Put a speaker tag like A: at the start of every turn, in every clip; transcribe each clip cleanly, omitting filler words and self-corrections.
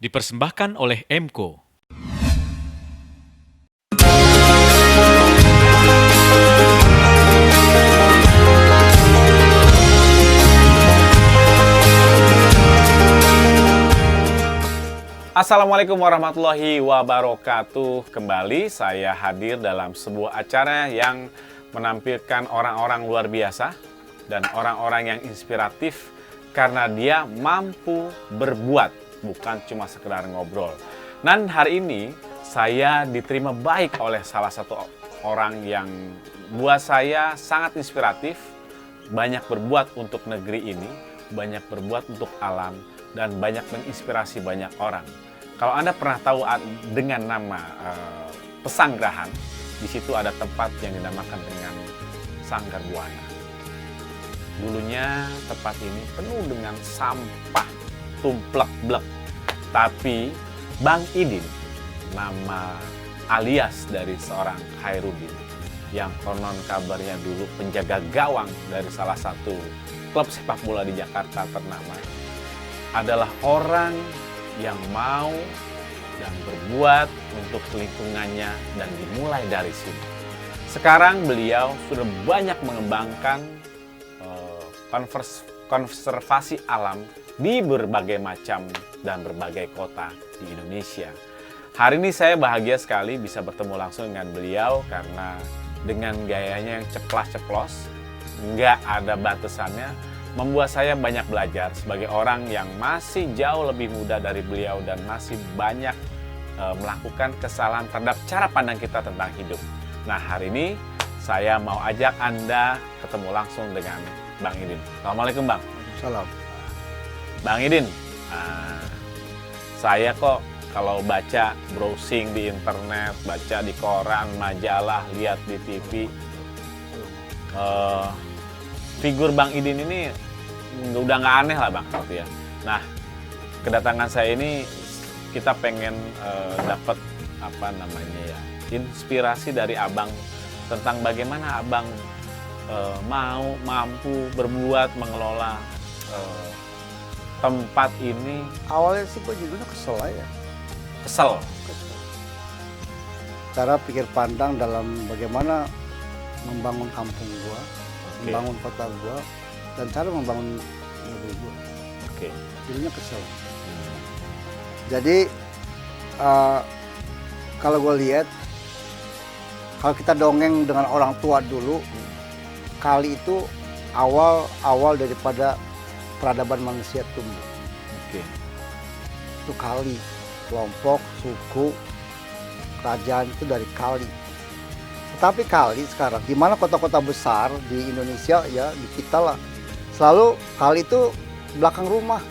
A: dipersembahkan oleh Emco.
B: Assalamualaikum warahmatullahi wabarakatuh. Kembali saya hadir dalam sebuah acara yang menampilkan orang-orang luar biasa dan orang-orang yang inspiratif karena dia mampu berbuat, bukan cuma sekedar ngobrol. Dan hari ini saya diterima baik oleh salah satu orang yang buat saya sangat inspiratif, banyak berbuat untuk negeri ini, banyak berbuat untuk alam, dan banyak menginspirasi banyak orang. Kalau Anda pernah tahu dengan nama Pesanggerahan, di situ ada tempat yang dinamakan dengan Sanggar Buana. Dulunya tempat ini penuh dengan sampah, tumplek-blek. Tapi Bang Idin, nama alias dari seorang Khairuddin, yang konon kabarnya dulu penjaga gawang dari salah satu klub sepak bola di Jakarta ternama, adalah orang yang mau dan berbuat untuk lingkungannya dan dimulai dari sini. Sekarang beliau sudah banyak mengembangkan konservasi alam di berbagai macam dan berbagai kota di Indonesia. Hari ini saya bahagia sekali bisa bertemu langsung dengan beliau karena dengan gayanya yang ceplas-ceplos, nggak ada batasannya, membuat saya banyak belajar sebagai orang yang masih jauh lebih muda dari beliau dan masih banyak melakukan kesalahan terhadap cara pandang kita tentang hidup. Nah, hari ini saya mau ajak Anda ketemu langsung dengan Bang Idin. Assalamualaikum, Bang.
C: Salam.
B: Bang Idin, saya kok kalau baca browsing di internet, baca di koran, majalah, lihat di TV, figur Bang Idin ini udah nggak aneh lah, Bang, gitu ya. Nah, kedatangan saya ini kita pengen dapat inspirasi dari Abang tentang bagaimana Abang mampu berbuat mengelola tempat ini.
C: Awalnya sih gue judulnya kesel aja.
B: Kesel.
C: Cara pikir pandang dalam bagaimana membangun kampung gua, membangun kota gua, dan cara membangun negeri gua.
B: Oke.
C: Judulnya kesel. Jadi kalau gue lihat, kalau kita dongeng dengan orang tua dulu, kali itu awal daripada peradaban manusia tumbuh.
B: Oke.
C: Itu kali, kelompok, suku, kerajaan itu dari kali. Tetapi kali sekarang, di mana kota-kota besar di Indonesia, ya di kita lah, selalu kali itu belakang rumah.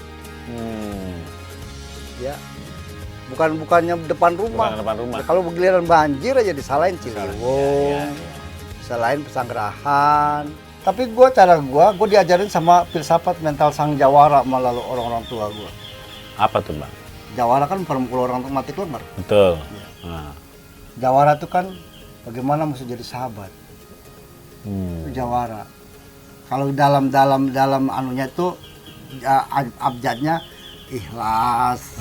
C: Ya, bukannya depan rumah.
B: Bukan depan rumah.
C: Ya, kalau giliran banjir aja disalahin Ciliwung,
B: Ya.
C: disalahin Pesanggerahan. Tapi cara gue diajarin sama filsafat mental sang jawara melalui orang-orang tua gue.
B: Apa tuh, Bang?
C: Jawara kan perempuan orang tua mati lemar.
B: Betul.
C: Ya.
B: Nah.
C: Jawara itu kan bagaimana mesti jadi sahabat. Itu jawara. Kalau dalam anunya itu abjadnya ikhlas,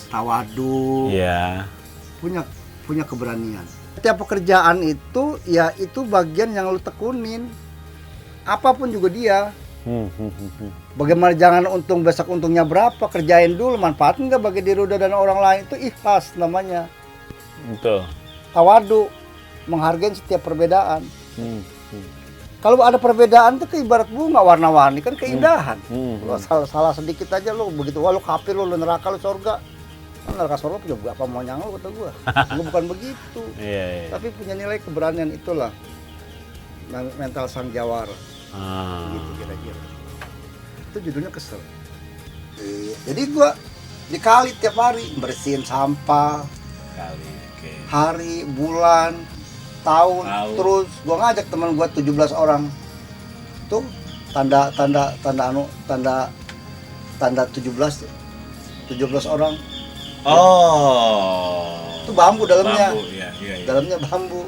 C: tawadu,
B: Iya.
C: punya keberanian. Setiap pekerjaan itu ya itu bagian yang lu tekunin. Apapun juga dia. Bagaimana jangan untung besok untungnya berapa, kerjain dulu, manfaatin nggak bagi diri udah dan orang lain, itu ikhlas namanya.
B: Betul.
C: Tawadu, menghargai setiap perbedaan. Kalau ada perbedaan itu ibarat bunga warna-warni, kan keindahan. Kalau salah sedikit aja lu begitu, wah lu kafir, lu neraka, lu surga. Kan neraka surga punya berapa monyang lu kata gua. Gua bukan begitu.
B: Iya.
C: Tapi punya nilai keberanian, itulah mental sang jawara. Gitu kira-kira. Itu judulnya kesel. Jadi gua dikali tiap hari bersihin sampah.
B: Kali. Oke.
C: Hari, bulan, tahun. Terus gua ngajak teman gua 17 orang. Tuh tanda 17 orang.
B: Oh.
C: Itu bambu dalamnya.
B: Iya.
C: Dalamnya bambu.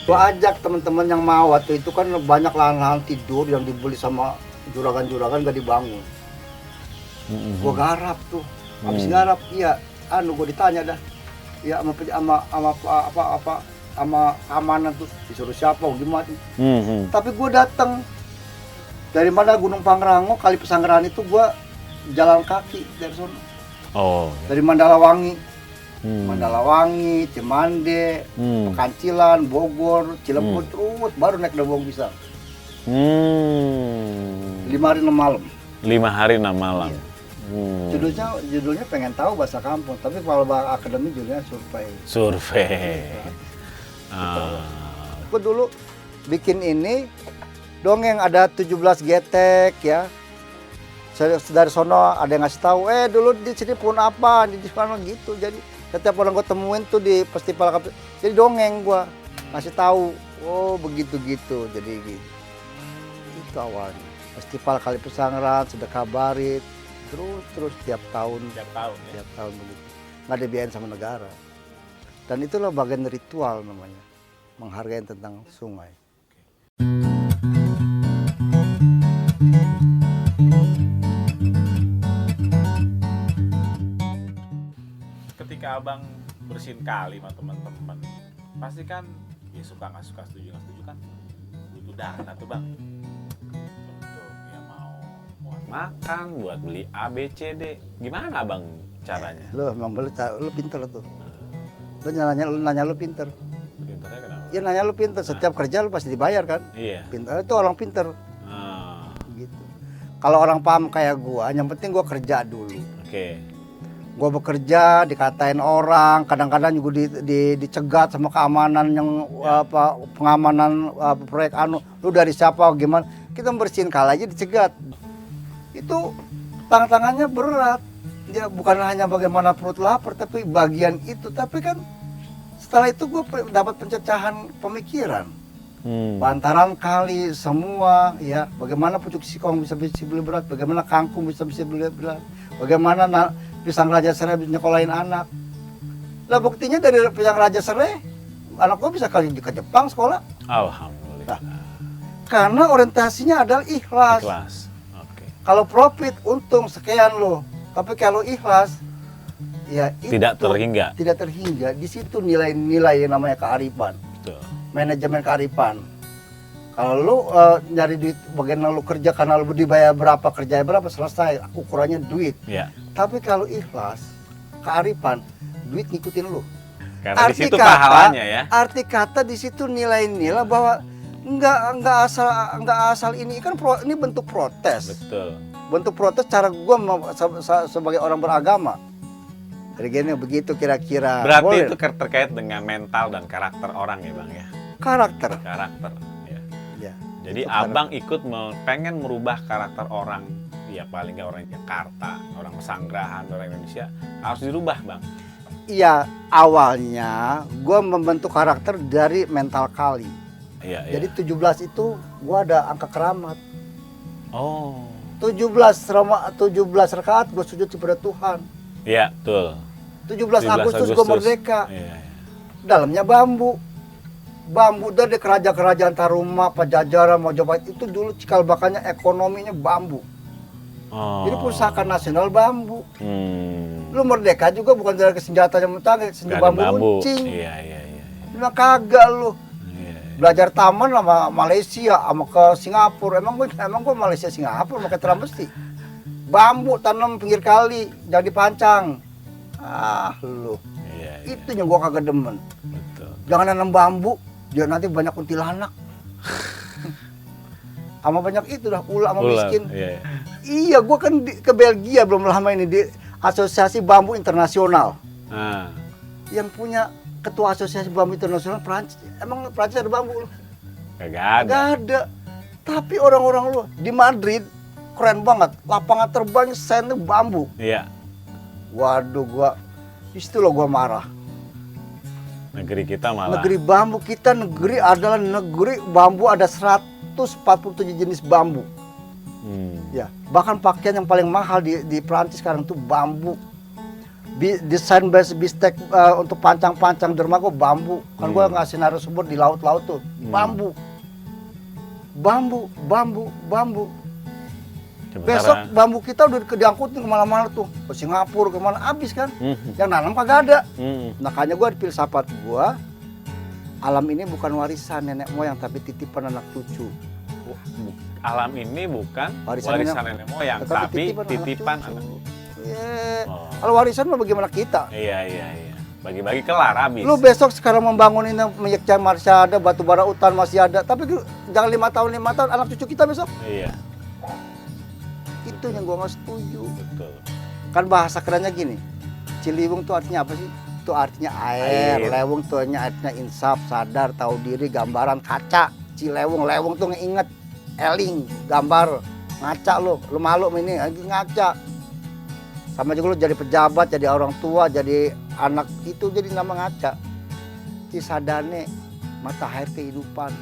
C: Gua ajak teman-teman yang mau, waktu itu kan banyak lahan-lahan tidur yang dibeli sama juragan-juragan gak dibangun. Gua garap tuh. Habis garap, iya, gue ditanya dah. Ya sama keamanan tuh disuruh siapa gimana. Tapi gue datang dari mana Gunung Pangrango, Kali Pesanggerahan itu gue jalan kaki dari sana. Dari Mandalawangi, Cimande, Pekancilan, Bogor, Cilegon, terus baru naik Dabong Pisang. 5 hari 6 malam.
B: 5 hari 6 malam.
C: Iya. Judulnya pengen tahu bahasa kampung, tapi kalau akademi judulnya survei. Aku dulu bikin ini dongeng ada 17 getek ya. Dari sono ada yang ngasih tahu, dulu di sini pohon apa, di sana gitu. Jadi setiap orang gue temuin tuh di festival, jadi dongeng gue ngasih tahu, oh begitu gitu. Jadi gitu. Itu awalnya. Festival Kali Pesanggerahan, Sedekah Barit, terus tiap tahun begitu. Nggak dibiayain sama negara. Dan itulah bagian ritual namanya, menghargai tentang sungai.
B: Ketika abang bersihin kali sama teman-teman, pasti kan ya suka nggak suka, setuju nggak setuju kan butuh dana tuh bang, untuk ya mau buat makan, buat beli A B C D, gimana abang caranya?
C: Lo emang lu pinter tuh. Lu nanya lu pinter.
B: Pinternya kenapa?
C: Ya nanya lu pinter, setiap kerja lu pasti dibayar kan?
B: Iya.
C: Pinter itu orang pinter. Gitu. Kalau orang paham kayak gua, yang penting gua kerja dulu.
B: Oke.
C: Gua bekerja, dikatain orang, kadang-kadang juga dicegat sama keamanan yang pengamanan proyek lu dari siapa gimana? Kita bersihin kali aja dicegat. Itu tantangannya berat. Ya bukan hanya bagaimana perut lapar, tapi bagian itu. Tapi kan setelah itu gue dapat pencecahan pemikiran. Bantaran kali semua, ya bagaimana pucuk singkong bisa beli berat, bagaimana kangkung bisa beli berat, bagaimana pisang raja serai bisa nyekolahin anak. Lah buktinya dari pisang raja serai, anak gue bisa kali ke Jepang sekolah.
B: Alhamdulillah.
C: Nah, karena orientasinya adalah ikhlas.
B: Ikhlas. Oke.
C: Kalau profit untung sekian loh, tapi kalau ikhlas ya
B: Tidak terhingga.
C: Tidak terhingga. Di situ nilai-nilai yang namanya kearifan.
B: Betul.
C: Manajemen kearifan. Kalau lu nyari duit bagian lu kerja karena lu dibayar berapa, kerja berapa, selesai, ukurannya duit.
B: Ya.
C: Tapi kalau ikhlas, kearifan, duit ngikutin lu.
B: Karena di situ pahalanya ya.
C: Arti kata di situ nilai-nilai bahwa enggak asal ini kan ini bentuk protes.
B: Betul.
C: Bentuk protes cara gua sebagai orang beragama. Jadi gini begitu kira-kira.
B: Berarti
C: boleh.
B: itu terkait dengan mental dan karakter orang ya bang ya.
C: Karakter.
B: Ya.
C: Ya.
B: Jadi abang ikut pengen merubah karakter orang, ya paling nggak orang Jakarta, orang Pesanggerahan, orang Indonesia harus dirubah bang.
C: Iya, awalnya gue membentuk karakter dari mental kali.
B: Iya.
C: Jadi 17 itu gue ada angka keramat.
B: Oh.
C: 17 rakaat gue sujud kepada Tuhan.
B: Iya, betul.
C: 17 Agustus gue merdeka.
B: Iya.
C: Dalamnya bambu. Bambu dari kerajaan-kerajaan Taruma, Pajajaran, Majapahit itu dulu cikal bakalnya ekonominya bambu.
B: Oh.
C: Jadi pusaka nasional bambu. Lu merdeka juga bukan dari senjata yang mentah, senjata bambu runcing.
B: Iya.
C: Nah kagak lu.
B: Iya.
C: Belajar taman sama Malaysia, sama ke Singapura. Emang gue Malaysia Singapura pakai Trambesi. Bambu tanam pinggir kali, jangan dipancang. Lu.
B: Iya.
C: Itu yang gue kagak demen.
B: Betul.
C: Jangan nanam bambu, dia nanti banyak kuntilanak. Sama banyak itu dah ular sama miskin.
B: Iya.
C: Iya, gue kan ke Belgia belum lama ini di Asosiasi Bambu Internasional. Yang punya ketua Asosiasi Bambu Internasional Prancis. Emang Prancis ada bambu?
B: Kagak ada.
C: Tapi orang-orang lu di Madrid keren banget. Lapangan terbang sen bambu.
B: Iya.
C: Waduh, itu loh gua marah.
B: Negeri kita malah.
C: Negeri bambu kita adalah negeri bambu, ada 147 jenis bambu. Ya, bahkan pakaian yang paling mahal di Prancis sekarang itu bambu. Desain bistek untuk pancang-pancang dermaga bambu. Kan gua ngasih narasumber di laut-laut tuh. Bambu. Besok bambu kita udah diangkutin kemana-mana tuh, ke Singapura, kemana, habis kan. Yang nanam kagak ada. Makanya gue di filsafat gue, alam ini bukan warisan nenek moyang, tapi titipan anak cucu.
B: Alam ini bukan
C: Warisan
B: warisan nenek moyang, tapi titipan anak cucu.
C: Iya.
B: Oh.
C: Kalau warisan mah bagaimana kita?
B: Iya. Bagi-bagi kelar habis.
C: Lu besok sekarang membangun ini minyak masih ada, batu bara hutan masih ada, tapi jangan 5 tahun anak cucu kita besok.
B: Iya.
C: Itu yang gua nggak setuju.
B: Betul.
C: Kan bahasa kerennya gini, Ciliwung tuh artinya apa sih? Itu artinya air. Lewung tuh artinya insaf, sadar, tahu diri, gambaran kaca. Cilewung, lewung tuh ngeinget, eling, gambar, ngaca lu malu ini lagi ngaca. Sama juga lu jadi pejabat, jadi orang tua, jadi anak itu jadi nama ngaca. Cisadane, mata air kehidupan.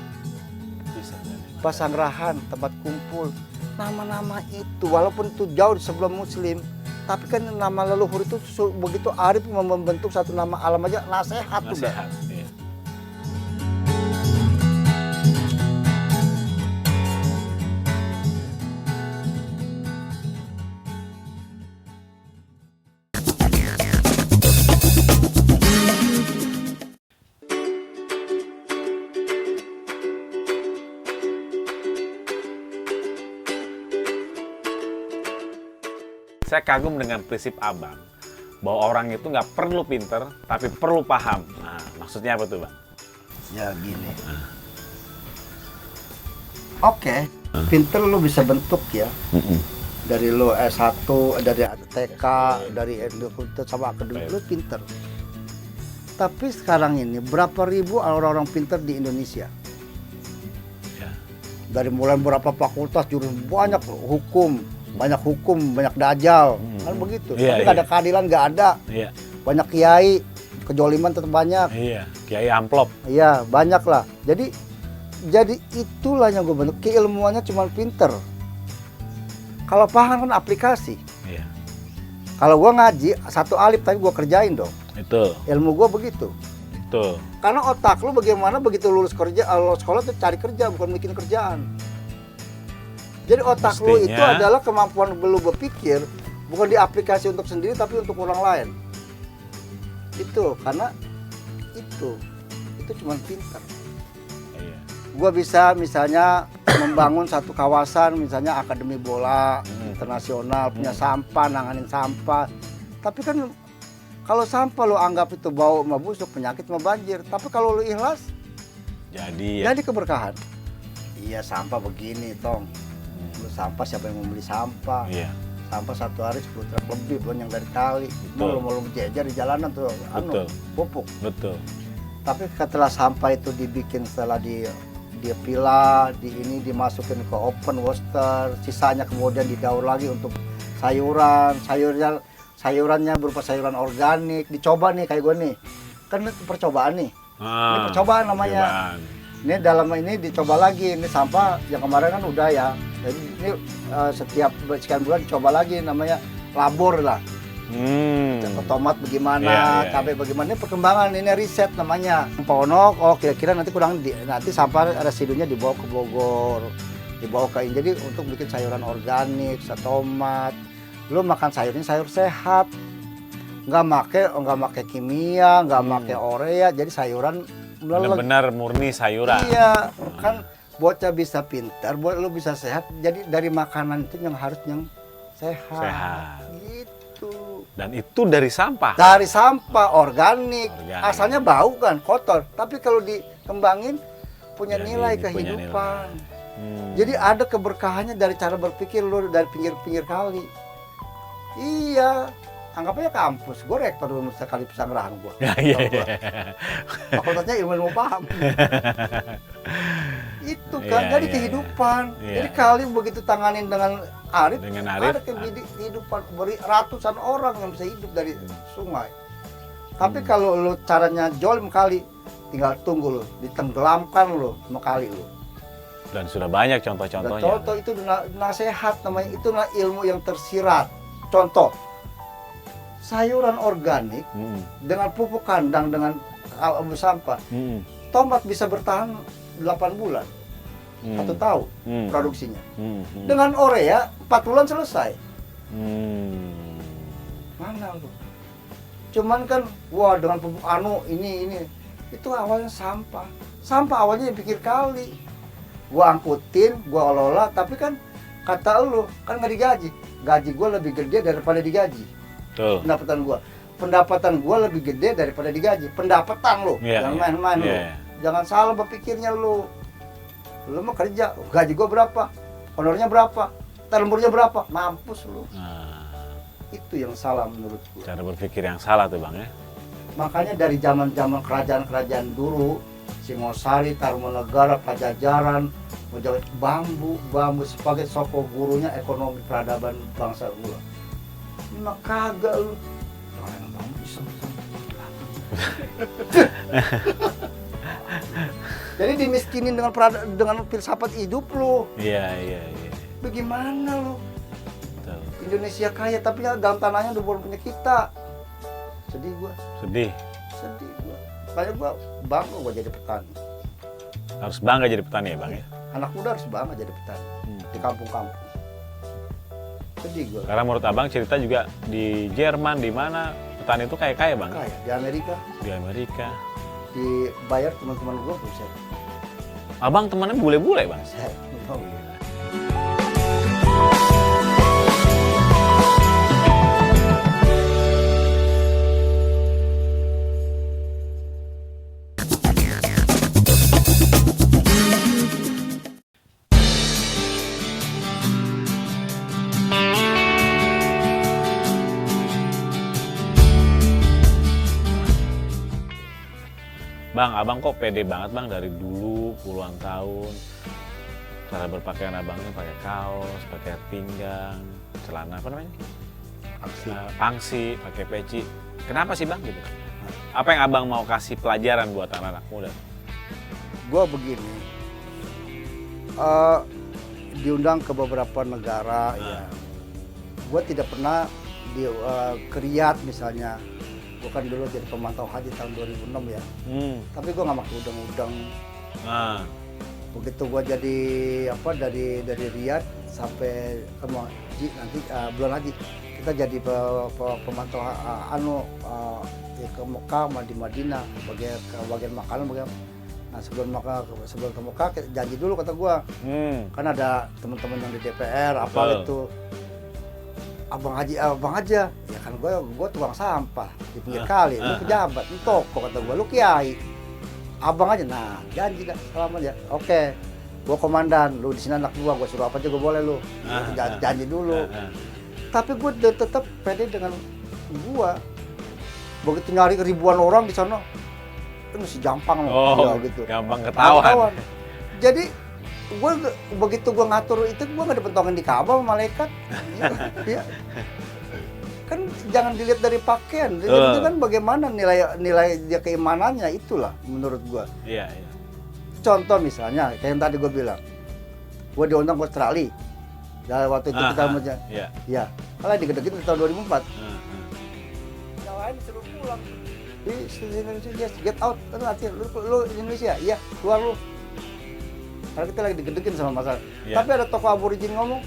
C: Pasanggrahan, tempat kumpul. Nama-nama itu walaupun itu jauh sebelum Muslim, tapi kan nama leluhur itu begitu arif membentuk satu nama alam aja nasihat tuh.
B: Nasihat. Iya. Saya kagum dengan prinsip Abang bahwa orang itu nggak perlu pinter, tapi perlu paham. Nah, maksudnya apa tuh, Bang?
C: Ya gini. Oke, pinter lu bisa bentuk ya. Dari lu S1, dari TK, dari sama akademik lu pinter. Tapi sekarang ini berapa ribu orang-orang pinter di Indonesia?
B: Ya.
C: Dari mulai berapa fakultas, jurusan banyak, banyak dajal, kan begitu. Tapi nggak ada keadilan, nggak ada.
B: Iya.
C: Banyak kiai, kejoliman tetap banyak.
B: Iya, kiai amplop.
C: Iya, banyak lah. Jadi itulah yang gue bentuk. Keilmuannya cuma pinter. Kalau paham kan aplikasi.
B: Iya.
C: Kalau gue ngaji satu alif tapi gue kerjain dong.
B: Itu.
C: Ilmu gue begitu.
B: Tuh.
C: Karena otak lu bagaimana begitu lulus sekolah tuh cari kerja, bukan bikin kerjaan. Jadi otak lu itu adalah kemampuan lu berpikir, bukan diaplikasi untuk sendiri tapi untuk orang lain. Itu karena itu cuma pintar.
B: Iya.
C: Gua bisa misalnya membangun satu kawasan, misalnya akademi bola internasional, punya sampah, nanganin sampah. Tapi kan kalau sampah lu anggap itu bau sama busuk, penyakit sama banjir. Tapi kalau lu ikhlas, jadi keberkahan. Iya, sampah begini, Tong. Sampah siapa yang mau beli sampah?
B: Iya.
C: Sampah satu hari 10 truk lebih, belum yang dari kali. Mau jejer di jalanan tuh, pupuk.
B: Betul.
C: Tapi setelah sampah itu dibikin, setelah dia pilah, dimasukin ke open waster, sisanya kemudian didaur lagi untuk sayurannya berupa sayuran organik. Dicoba nih kayak gue nih, kan percobaan nih. Ini percobaan namanya. Ini dalam ini dicoba lagi, ini sampah yang kemarin kan udah ya. Jadi ini setiap sekian bulan dicoba lagi, namanya labor lah. Tomat bagaimana, cabai bagaimana, ini perkembangan, ini riset namanya. Ponok, kira-kira nanti nanti sampah residunya dibawa ke Bogor, dibawa ke ini. Jadi untuk bikin sayuran organik, tomat, lu makan sayurnya sayur sehat, nggak make kimia, nggak make urea, jadi sayuran
B: benar-benar murni sayuran.
C: Iya, kan bocah bisa pintar, lu bisa sehat. Jadi dari makanan itu yang harus yang sehat. Gitu.
B: Dan itu dari sampah.
C: Dari sampah organik. Asalnya bau kan, kotor. Tapi kalau dikembangin punya nilai kehidupan. Jadi ada keberkahannya dari cara berpikir lu dari pinggir-pinggir kali. Iya. Anggap aja kampus, gue rektor Universitas Kali Pesanggerahan gue. Iya. Fakultasnya ilmu paham. Itu kan, jadi kehidupan. Jadi kali begitu tanganin dengan arif, ada kehidupan, beri ratusan orang yang bisa hidup dari sungai. Tapi kalau lo caranya jolim kali, tinggal tunggu lo, ditenggelamkan lo sama kali lo.
B: Dan sudah banyak contoh-contohnya.
C: Contoh itu nasihat namanya, itu ilmu yang tersirat. Contoh. Sayuran organik dengan pupuk kandang dengan abu sampah, tomat bisa bertahan 8 bulan. 1 tahun produksinya.
B: Hmm.
C: Dengan Orea 4 bulan selesai.
B: Hmm.
C: Mana lu? Cuman kan, wah dengan ini itu awalnya sampah. Sampah awalnya dipikir kali. Gua angkutin, gua olah, tapi kan kata lu kan nggak digaji. Gaji gua lebih gede daripada digaji.
B: Tuh.
C: Pendapatan gua lebih gede daripada digaji. Pendapatan lu,
B: Iya,
C: jangan
B: iya.
C: main-main lu.
B: Iya.
C: Jangan salah berpikirnya lu. Lu mah kerja, gaji gua berapa? Honornya berapa? Lemburnya berapa? Mampus lu.
B: Nah,
C: Itu yang salah menurut gua.
B: cara berpikir yang salah tuh Bang ya.
C: Makanya dari zaman-zaman kerajaan-kerajaan dulu, Singosari, Tarumanegara, Pajajaran, bambu sebagai soko gurunya ekonomi peradaban bangsa gua. Ini mah kagak lu. Orang bambu iseng-iseng. Jadi dimiskinin dengan filsafat hidup lu.
B: Iya.
C: Bagaimana lu?
B: Betul.
C: Indonesia kaya tapi ya dalam tanahnya udah bukan punya kita. Sedih gua.
B: Sedih.
C: Gua. Makanya gua bangga gua jadi petani.
B: Harus bangga jadi petani ya Bang ya.
C: Anak muda harus bangga jadi petani di kampung-kampung. Sedih gua.
B: Karena menurut Abang cerita juga di Jerman di mana petani itu kaya Bang.
C: Kaya di Amerika
B: Di Amerika.
C: dibayar teman-teman gua buset.
B: Abang temannya bule-bule Bang.
C: Buset.
B: Bang, Abang kok pede banget Bang dari dulu puluhan tahun. Cara berpakaian Abangnya pakai kaos, pakai pinggang, celana apa namanya? Pangsi, pakai peci. Kenapa sih Bang gitu? Apa yang Abang mau kasih pelajaran buat anak-anak muda?
C: Gua begini. Diundang ke beberapa negara ya. Gua tidak pernah ke Riyadh misalnya. Gue kan dulu jadi pemantau haji tahun 2006 ya. Tapi gue nggak pakai udang-udang.
B: Nah,
C: Begitu gue jadi dari Riyadh sampai nanti bulan haji kita jadi pemantau ke Mekah, di Madinah, bagian makanan, nah sebelum ke Mekah janji dulu kata gue. Kan ada teman-teman yang di DPR apa itu. Abang aja, ya kan gue tukang sampah di pinggir kali, lu pejabat, lu toko kata gue, lu kiai, abang aja, nah janji dah, selamat ya, oke, gue komandan, lu di sini anak gue suruh apa aja gue boleh lu, janji dulu, tapi gue tetap pede dengan gue, begitu nyari ribuan orang di sana, itu masih gampang loh, ya, gitu,
B: gampang ketahuan.
C: Jadi gue begitu gue ngatur itu gue nggak dipentongin di Ka'bah sama malaikat. Ya. Kan jangan dilihat dari pakaian, itu kan bagaimana nilai dia keimanannya, itulah menurut gue.
B: Iya.
C: Contoh misalnya kayak yang tadi gue bilang, gue diundang ke Australia. Dari waktu itu kita mau ya, kalau digede-gede di tahun 2004. Yang lain disuruh pulang. Indonesia, get out, lu Indonesia, iya keluar lu. Karena kita lagi digedegin sama masalah. Tapi ada tokoh aborigin ngomong,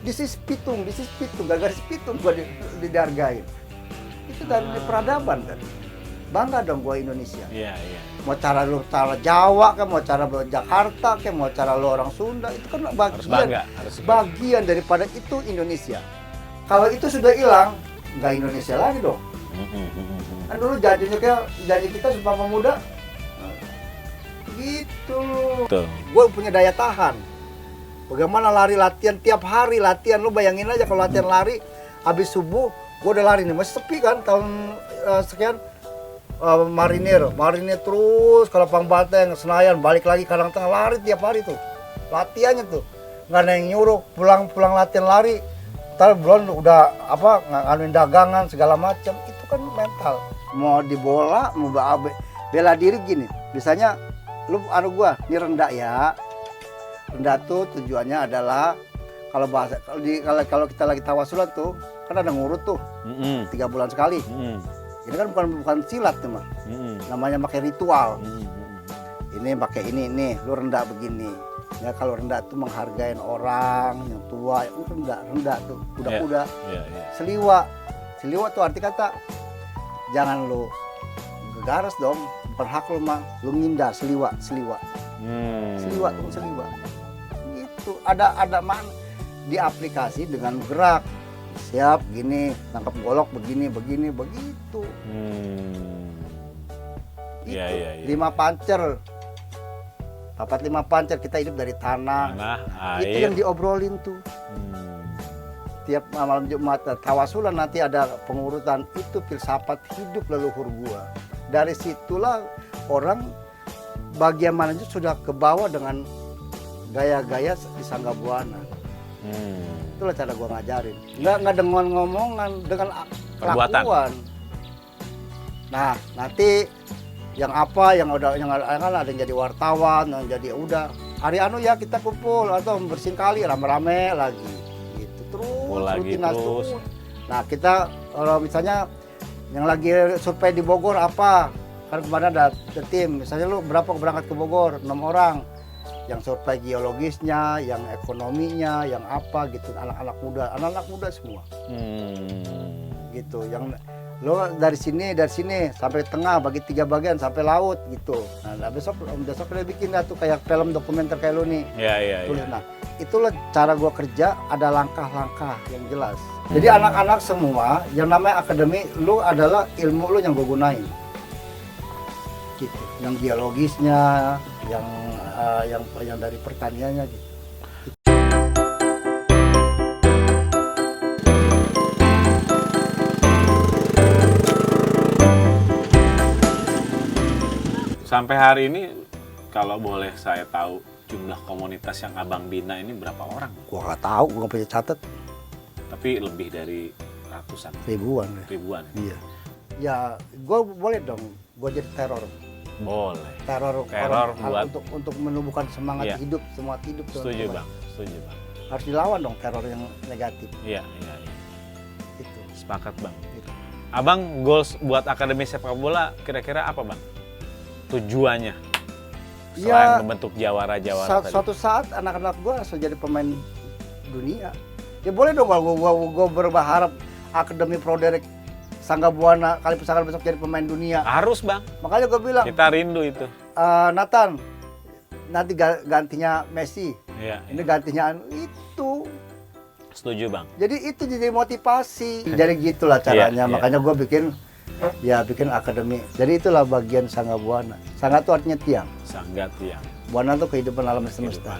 C: this is pitung, gara-gara si pitung gua dihargain. Itu dari peradaban kan. Bangga dong gua Indonesia.
B: Iya.
C: Mau cara lu cara Jawa kan, mau cara Jakarta kan, mau cara lu orang Sunda, itu kan bagian daripada itu Indonesia. Kalau itu sudah hilang, nggak Indonesia lagi dong. Kan dulu janji kita Sumpah Pemuda gitu. Gue punya daya tahan. Bagaimana latihan tiap hari latihan, lu bayangin aja kalau latihan lari habis subuh gue udah lari nih, masih sepi kan tahun sekian. Marinir terus ke Lapang Banteng, Senayan, balik lagi Kadang Tengah, lari tiap hari tuh latihannya tuh, nggak ada yang nyuruh, pulang latihan lari, ntar belum udah nganuin dagangan segala macam. Itu kan mental, mau di bola mau bela diri gini, misalnya lu gua ini rendah ya. Rendah tuh tujuannya adalah kalau kita lagi tawasulan tuh kan ada ngurut tuh 3 bulan sekali. Ini kan bukan silat tuh mah. Namanya pakai ritual. ini pakai ini nih, lu rendah begini. Ya kalau rendah tuh menghargai orang yang tua, itu rendah tuh, kuda-kuda. Seliwa tuh arti kata jangan lu gegaras dong, berhak lu mah, lu ngindar seliwa. Seliwa gitu. Ada mana di aplikasi dengan gerak siap gini, tangkap golok begini begitu. Itu 5 pancer. Dapat 5 pancer, kita hidup dari tanah,
B: air.
C: Itu yang diobrolin tuh. Tiap malam Jumat tawasulan nanti ada pengurutan, itu filsafat hidup leluhur gua. Dari situlah orang bagian mana itu sudah ke bawah dengan gaya-gaya di Sangga Buana. Itulah cara gua ngajarin. Nggak dengan ngomongan, dengan kelakuan. Nah, nanti yang ada yang jadi wartawan, yang jadi udah hari anu ya kita kumpul atau bersihin kali rame-rame lagi gitu terus. Nah kita kalau misalnya yang lagi survei di Bogor apa, kan kemarin ada tim, misalnya lu berapa berangkat ke Bogor, 6 orang yang survei geologisnya, yang ekonominya, yang apa gitu, anak-anak muda semua gitu, yang lo dari sini sampai tengah bagi 3 bagian sampai laut gitu. Nah besok kita bikin tuh kayak film dokumenter kayak lo nih. Tulis. Nah itulah cara gua kerja, ada langkah-langkah yang jelas. Jadi anak-anak semua yang namanya akademi, lo adalah ilmu lo yang gua gunain. Gitu. Yang geologisnya, yang dari pertaniannya gitu.
B: Sampai hari ini, kalau boleh saya tahu jumlah komunitas yang Abang bina ini berapa orang?
C: Gua nggak tahu, gua nggak punya catat.
B: Tapi lebih dari ratusan.
C: Ribuan. Iya. Ya, gua boleh dong, gua jadi teror.
B: Boleh.
C: Teror
B: buat
C: untuk menumbuhkan semangat hidup, semangat hidup.
B: Setuju bang.
C: Harus dilawan dong teror yang negatif.
B: Iya.
C: Itu.
B: Sepakat bang. Itu. Abang goals buat Akademi Sepak Bola kira-kira apa bang? Tujuannya selain membentuk jawara tadi.
C: Suatu saat anak-anak gue harus jadi pemain dunia. Ya boleh dong kalau gue berharap Akademi Proderek Sangga Buana kali pesangka besok jadi pemain dunia.
B: Harus bang.
C: Makanya gue bilang.
B: Kita rindu itu.
C: Nathan, nanti gantinya Messi.
B: Iya.
C: Ini gantinya itu.
B: Setuju bang.
C: Jadi itu jadi motivasi. Jadi gitulah caranya. Makanya gue bikin akademi. Jadi itulah bagian Sangga Buana. Sangga itu artinya tiang.
B: Sangga tiang.
C: Buana itu kehidupan alam semesta.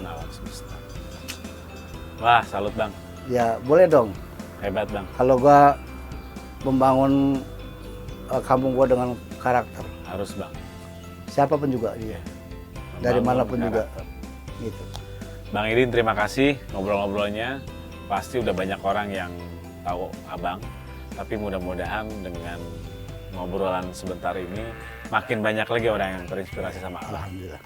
B: Wah, salut bang.
C: Ya boleh dong.
B: Hebat bang.
C: Kalau gua membangun kampung gua dengan karakter.
B: Harus bang.
C: Siapapun juga dia. Dari manapun juga. Gitu.
B: Bang Idin, terima kasih ngobrol-ngobrolnya. Pasti udah banyak orang yang tahu abang. Tapi mudah-mudahan dengan ngobrolan sebentar ini makin banyak lagi orang yang terinspirasi sama abang.
C: Alhamdulillah.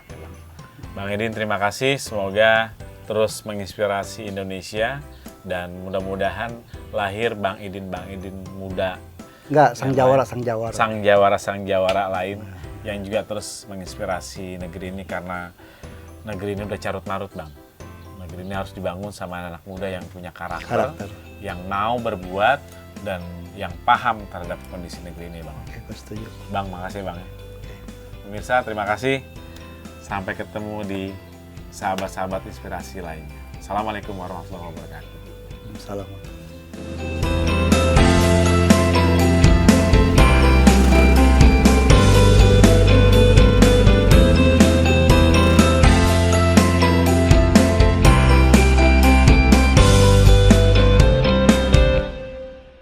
B: Bang Idin, terima kasih. Semoga terus menginspirasi Indonesia dan mudah-mudahan lahir Bang Idin muda.
C: Enggak, sang jawara lain yang juga terus menginspirasi negeri ini, karena negeri ini udah carut marut bang. Negeri ini harus dibangun sama anak muda yang punya karakter. Yang mau berbuat dan yang paham terhadap kondisi negeri ini bang. Oke, setuju. Bang,
B: makasih bang. Pemirsa, terima kasih. Sampai ketemu di sahabat-sahabat inspirasi lainnya. Assalamualaikum warahmatullahi wabarakatuh.
C: Assalamualaikum.